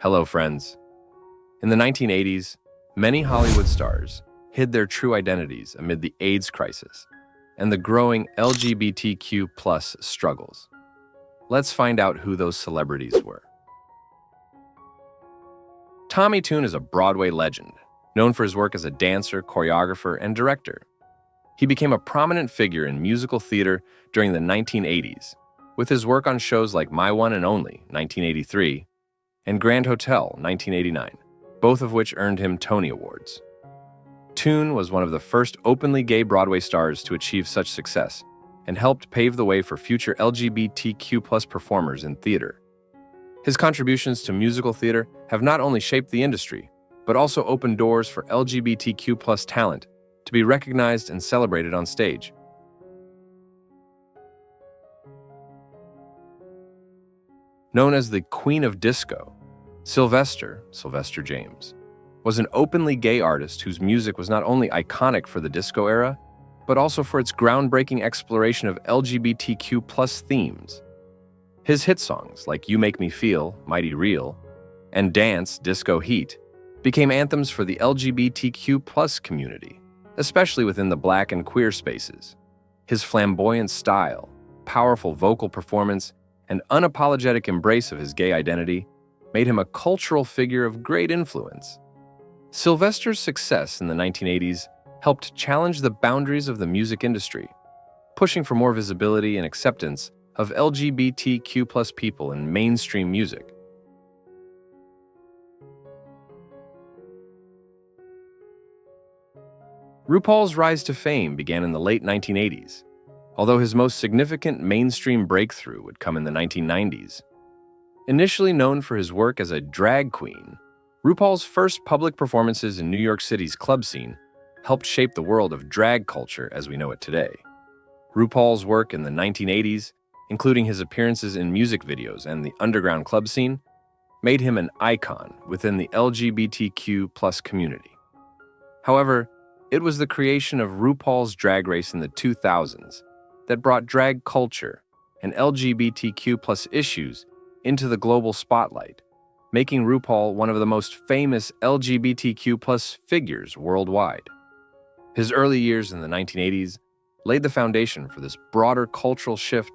Hello, friends. In the 1980s, many Hollywood stars hid their true identities amid the AIDS crisis and the growing LGBTQ plus struggles. Let's find out who those celebrities were. Tommy Tune is a Broadway legend, known for his work as a dancer, choreographer, and director. He became a prominent figure in musical theater during the 1980s, with his work on shows like My One and Only, 1983, and Grand Hotel, 1989, both of which earned him Tony Awards. Tune was one of the first openly gay Broadway stars to achieve such success and helped pave the way for future LGBTQ+ performers in theater. His contributions to musical theater have not only shaped the industry, but also opened doors for LGBTQ+ talent to be recognized and celebrated on stage. Known as the Queen of Disco, Sylvester James, was an openly gay artist whose music was not only iconic for the disco era, but also for its groundbreaking exploration of LGBTQ+ themes. His hit songs like You Make Me Feel, Mighty Real, and Dance, Disco Heat became anthems for the LGBTQ+ community, especially within the Black and queer spaces. His flamboyant style, powerful vocal performance, and unapologetic embrace of his gay identity made him a cultural figure of great influence. Sylvester's success in the 1980s helped challenge the boundaries of the music industry, pushing for more visibility and acceptance of LGBTQ+ people in mainstream music. RuPaul's rise to fame began in the late 1980s, although his most significant mainstream breakthrough would come in the 1990s. Initially known for his work as a drag queen, RuPaul's first public performances in New York City's club scene helped shape the world of drag culture as we know it today. RuPaul's work in the 1980s, including his appearances in music videos and the underground club scene, made him an icon within the LGBTQ+ community. However, it was the creation of RuPaul's Drag Race in the 2000s that brought drag culture and LGBTQ+ issues into the global spotlight, making RuPaul one of the most famous LGBTQ+ figures worldwide. His early years in the 1980s laid the foundation for this broader cultural shift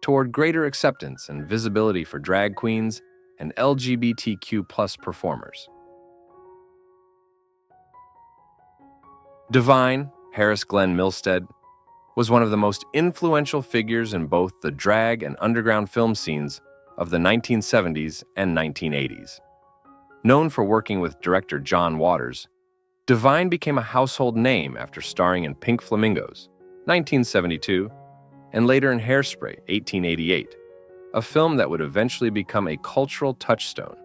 toward greater acceptance and visibility for drag queens and LGBTQ+ performers. Divine, Harris Glenn Milstead, was one of the most influential figures in both the drag and underground film scenes of the 1970s and 1980s. Known for working with director John Waters, Divine became a household name after starring in Pink Flamingos, 1972, and later in Hairspray, 1888, a film that would eventually become a cultural touchstone.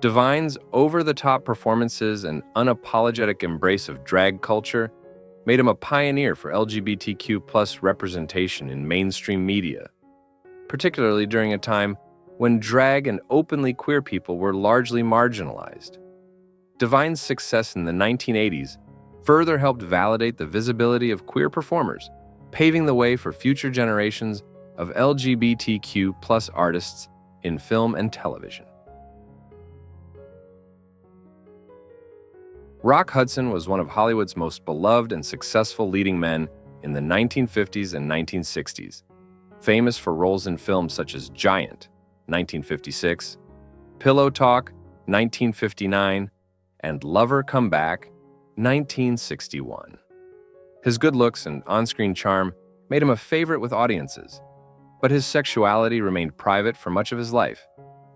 Divine's over-the-top performances and unapologetic embrace of drag culture made him a pioneer for LGBTQ+ representation in mainstream media, particularly during a time when drag and openly queer people were largely marginalized. Divine's success in the 1980s further helped validate the visibility of queer performers, paving the way for future generations of LGBTQ+ artists in film and television. Rock Hudson was one of Hollywood's most beloved and successful leading men in the 1950s and 1960s, famous for roles in films such as Giant, 1956, Pillow Talk, 1959, and Lover Come Back, 1961. His good looks and on-screen charm made him a favorite with audiences, but his sexuality remained private for much of his life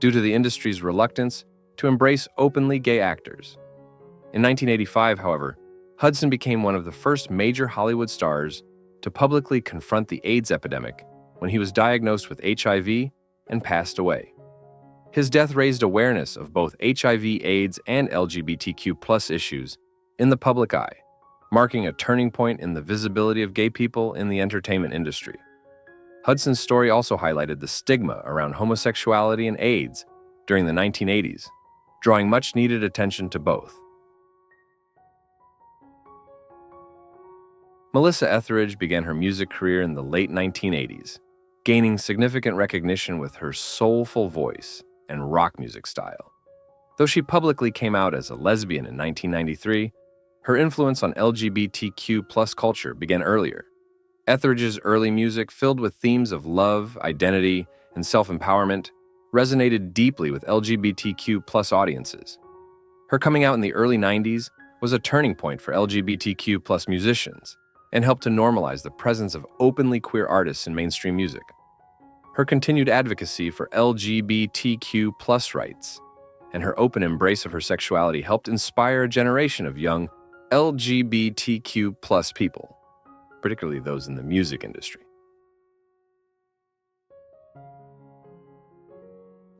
due to the industry's reluctance to embrace openly gay actors. In 1985, however, Hudson became one of the first major Hollywood stars to publicly confront the AIDS epidemic when he was diagnosed with HIV and passed away. His death raised awareness of both HIV, AIDS, and LGBTQ+ issues in the public eye, marking a turning point in the visibility of gay people in the entertainment industry. Hudson's story also highlighted the stigma around homosexuality and AIDS during the 1980s, drawing much-needed attention to both. Melissa Etheridge began her music career in the late 1980s, gaining significant recognition with her soulful voice and rock music style. Though she publicly came out as a lesbian in 1993, her influence on LGBTQ+ culture began earlier. Etheridge's early music, filled with themes of love, identity, and self-empowerment, resonated deeply with LGBTQ+ audiences. Her coming out in the early 90s was a turning point for LGBTQ+ musicians and helped to normalize the presence of openly queer artists in mainstream music. Her continued advocacy for LGBTQ+ rights and her open embrace of her sexuality helped inspire a generation of young LGBTQ+ people, particularly those in the music industry.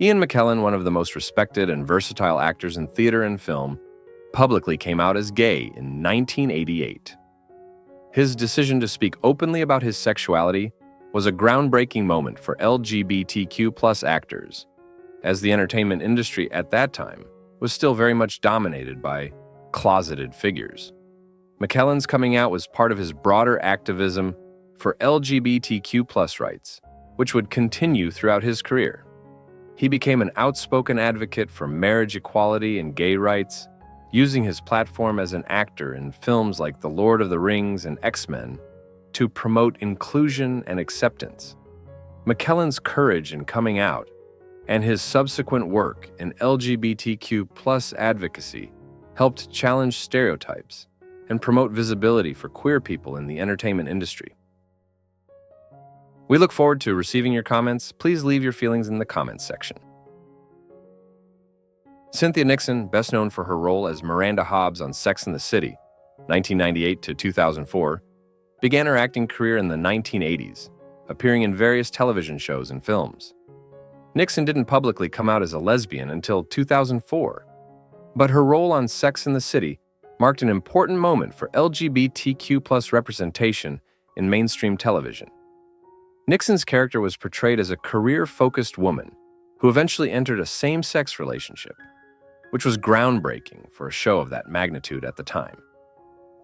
Ian McKellen, one of the most respected and versatile actors in theater and film, publicly came out as gay in 1988. His decision to speak openly about his sexuality was a groundbreaking moment for LGBTQ+ actors, as the entertainment industry at that time was still very much dominated by closeted figures. McKellen's coming out was part of his broader activism for LGBTQ+ rights, which would continue throughout his career. He became an outspoken advocate for marriage equality and gay rights, using his platform as an actor in films like The Lord of the Rings and X-Men to promote inclusion and acceptance. McKellen's courage in coming out and his subsequent work in LGBTQ+ advocacy helped challenge stereotypes and promote visibility for queer people in the entertainment industry. We look forward to receiving your comments. Please leave your feelings in the comments section. Cynthia Nixon, best known for her role as Miranda Hobbs on Sex and the City, 1998 to 2004, began her acting career in the 1980s, appearing in various television shows and films. Nixon didn't publicly come out as a lesbian until 2004, but her role on Sex and the City marked an important moment for LGBTQ+ representation in mainstream television. Nixon's character was portrayed as a career-focused woman who eventually entered a same-sex relationship, which was groundbreaking for a show of that magnitude at the time.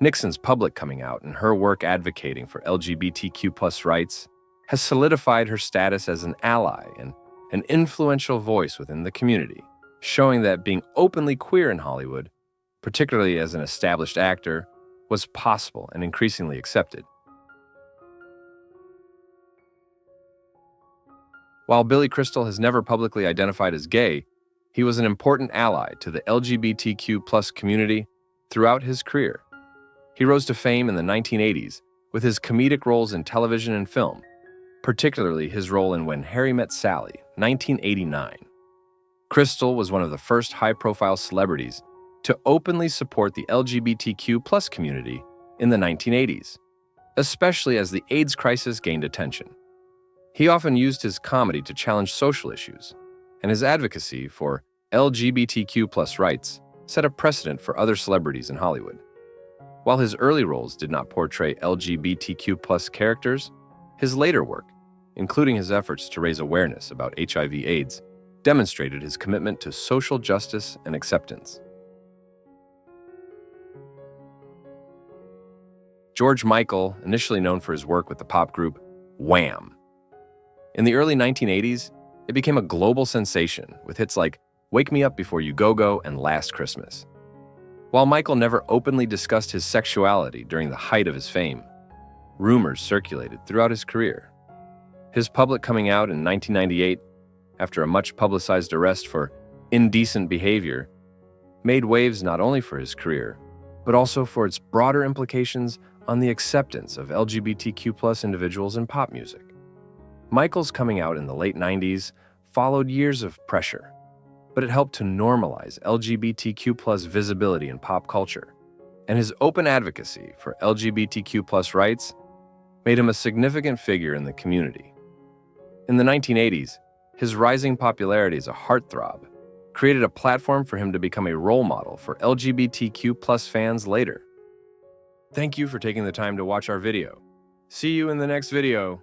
Nixon's public coming out and her work advocating for LGBTQ+ rights has solidified her status as an ally and an influential voice within the community, showing that being openly queer in Hollywood, particularly as an established actor, was possible and increasingly accepted. While Billy Crystal has never publicly identified as gay, he was an important ally to the LGBTQ+ community throughout his career. He rose to fame in the 1980s with his comedic roles in television and film, particularly his role in When Harry Met Sally, 1989. Crystal was one of the first high-profile celebrities to openly support the LGBTQ+ community in the 1980s, especially as the AIDS crisis gained attention. He often used his comedy to challenge social issues, and his advocacy for LGBTQ+ rights set a precedent for other celebrities in Hollywood. While his early roles did not portray LGBTQ+ characters, his later work, including his efforts to raise awareness about HIV/AIDS, demonstrated his commitment to social justice and acceptance. George Michael, initially known for his work with the pop group Wham! In the early 1980s, it became a global sensation with hits like Wake Me Up Before You Go-Go and Last Christmas. While Michael never openly discussed his sexuality during the height of his fame, rumors circulated throughout his career. His public coming out in 1998, after a much-publicized arrest for indecent behavior, made waves not only for his career, but also for its broader implications on the acceptance of LGBTQ+ individuals in pop music. Michael's coming out in the late 90s followed years of pressure, but it helped to normalize LGBTQ+ visibility in pop culture, and his open advocacy for LGBTQ+ rights made him a significant figure in the community. In the 1980s, his rising popularity as a heartthrob created a platform for him to become a role model for LGBTQ+ fans later. Thank you for taking the time to watch our video. See you in the next video.